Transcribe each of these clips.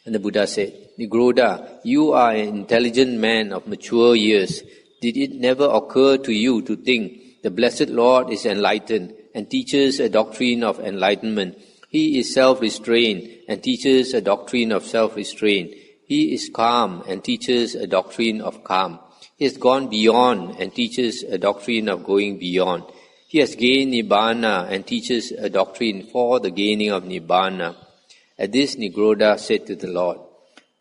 And the Buddha said, Nigroda, you are an intelligent man of mature years. Did it never occur to you to think the Blessed Lord is enlightened and teaches a doctrine of enlightenment? He is self-restrained and teaches a doctrine of self-restraint. He is calm and teaches a doctrine of calm. He has gone beyond and teaches a doctrine of going beyond. He has gained Nibbana and teaches a doctrine for the gaining of Nibbana. At this, Nigroda said to the Lord,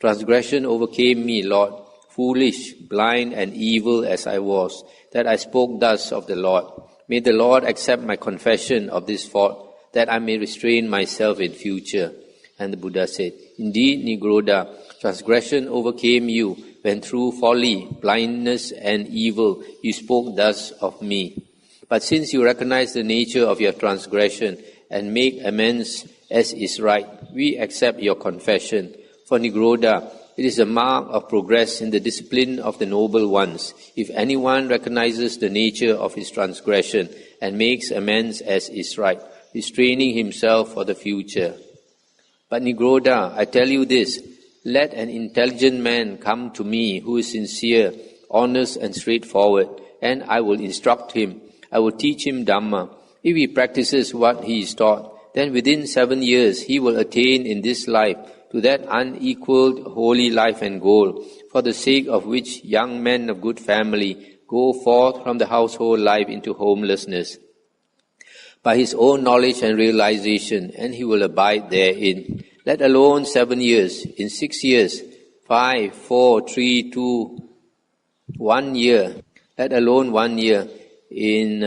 Transgression overcame me, Lord, foolish, blind, and evil as I was, that I spoke thus of the Lord. May the Lord accept my confession of this fault, that I may restrain myself in future. And the Buddha said, Indeed, Nigroda, transgression overcame you, when through folly, blindness, and evil you spoke thus of me. But since you recognize the nature of your transgression and make amends as is right, we accept your confession. For Nigroda, it is a mark of progress in the discipline of the noble ones, if anyone recognizes the nature of his transgression and makes amends as is right, restraining himself for the future. But Nigroda, I tell you this, let an intelligent man come to me who is sincere, honest, and straightforward, and I will instruct him. I will teach him Dhamma. If he practices what he is taught, then within 7 years he will attain in this life to that unequaled holy life and goal, for the sake of which young men of good family go forth from the household life into homelessness, by his own knowledge and realization, and he will abide therein. Let alone 7 years, in 6 years, 5, 4, 3, 2, 1 year, let alone 1 year, in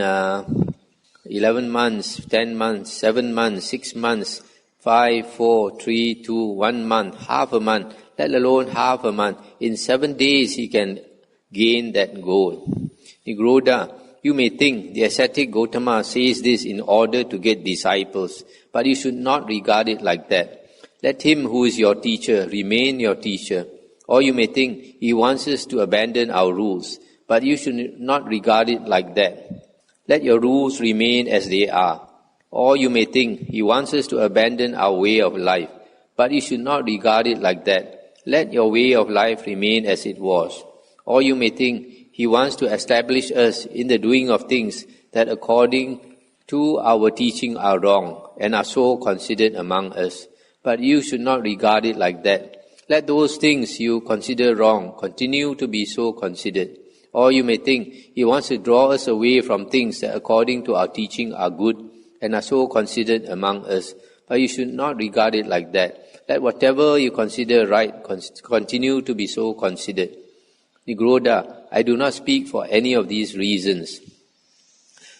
11 months, 10 months, 7 months, 6 months, 5, 4, 3, 2, 1 month, half a month, let alone half a month. In 7 days he can gain that goal. Nigroda, you may think the ascetic Gautama says this in order to get disciples, but you should not regard it like that. Let him who is your teacher remain your teacher. Or you may think he wants us to abandon our rules, but you should not regard it like that. Let your rules remain as they are. Or you may think he wants us to abandon our way of life, but you should not regard it like that. Let your way of life remain as it was. Or you may think he wants to establish us in the doing of things that according to our teaching are wrong and are so considered among us. But you should not regard it like that. Let those things you consider wrong continue to be so considered. Or you may think he wants to draw us away from things that according to our teaching are good and are so considered among us. But you should not regard it like that. Let whatever you consider right continue to be so considered. Nigroda, I do not speak for any of these reasons.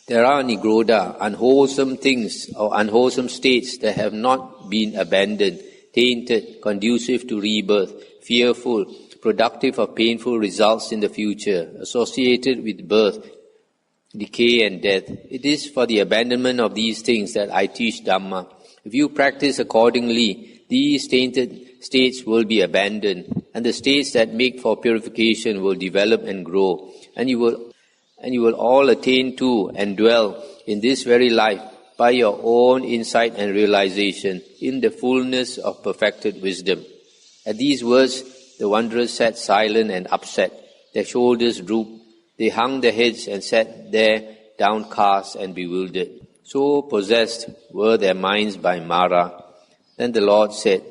There are, Nigroda, unwholesome things or unwholesome states that have not been abandoned, tainted, conducive to rebirth, fearful, productive of painful results in the future, associated with birth, decay and death. It is for the abandonment of these things that I teach Dhamma. If you practice accordingly, these tainted states will be abandoned, and the states that make for purification will develop and grow, and you will all attain to and dwell in this very life by your own insight and realization in the fullness of perfected wisdom. At these words, the wanderers sat silent and upset. Their shoulders drooped. They hung their heads and sat there downcast and bewildered. So possessed were their minds by Mara. Then the Lord said,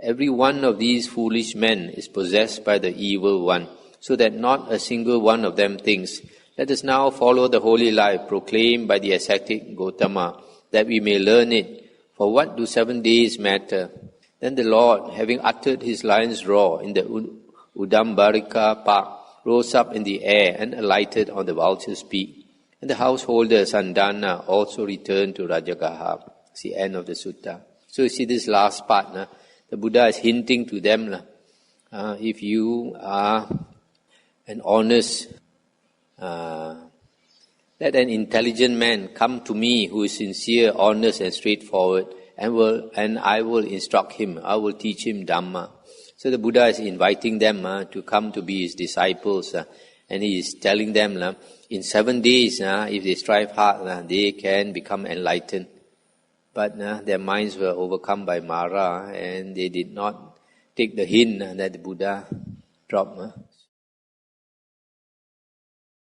Every one of these foolish men is possessed by the evil one, so that not a single one of them thinks, Let us now follow the holy life proclaimed by the ascetic Gautama, that we may learn it. For what do 7 days matter? Then the Lord, having uttered his lion's roar in the Udambarika park, rose up in the air and alighted on the vulture's peak. And the householder Sandana also returned to Rajagaha. It's the end of the sutta. So you see this last part, the Buddha is hinting to them, if you are an honest, let an intelligent man come to me who is sincere, honest and straightforward, and I will instruct him, I will teach him Dhamma. So the Buddha is inviting them to come to be his disciples, and he is telling them, in 7 days, if they strive hard, they can become enlightened. But their minds were overcome by Mara, and they did not take the hint that the Buddha dropped.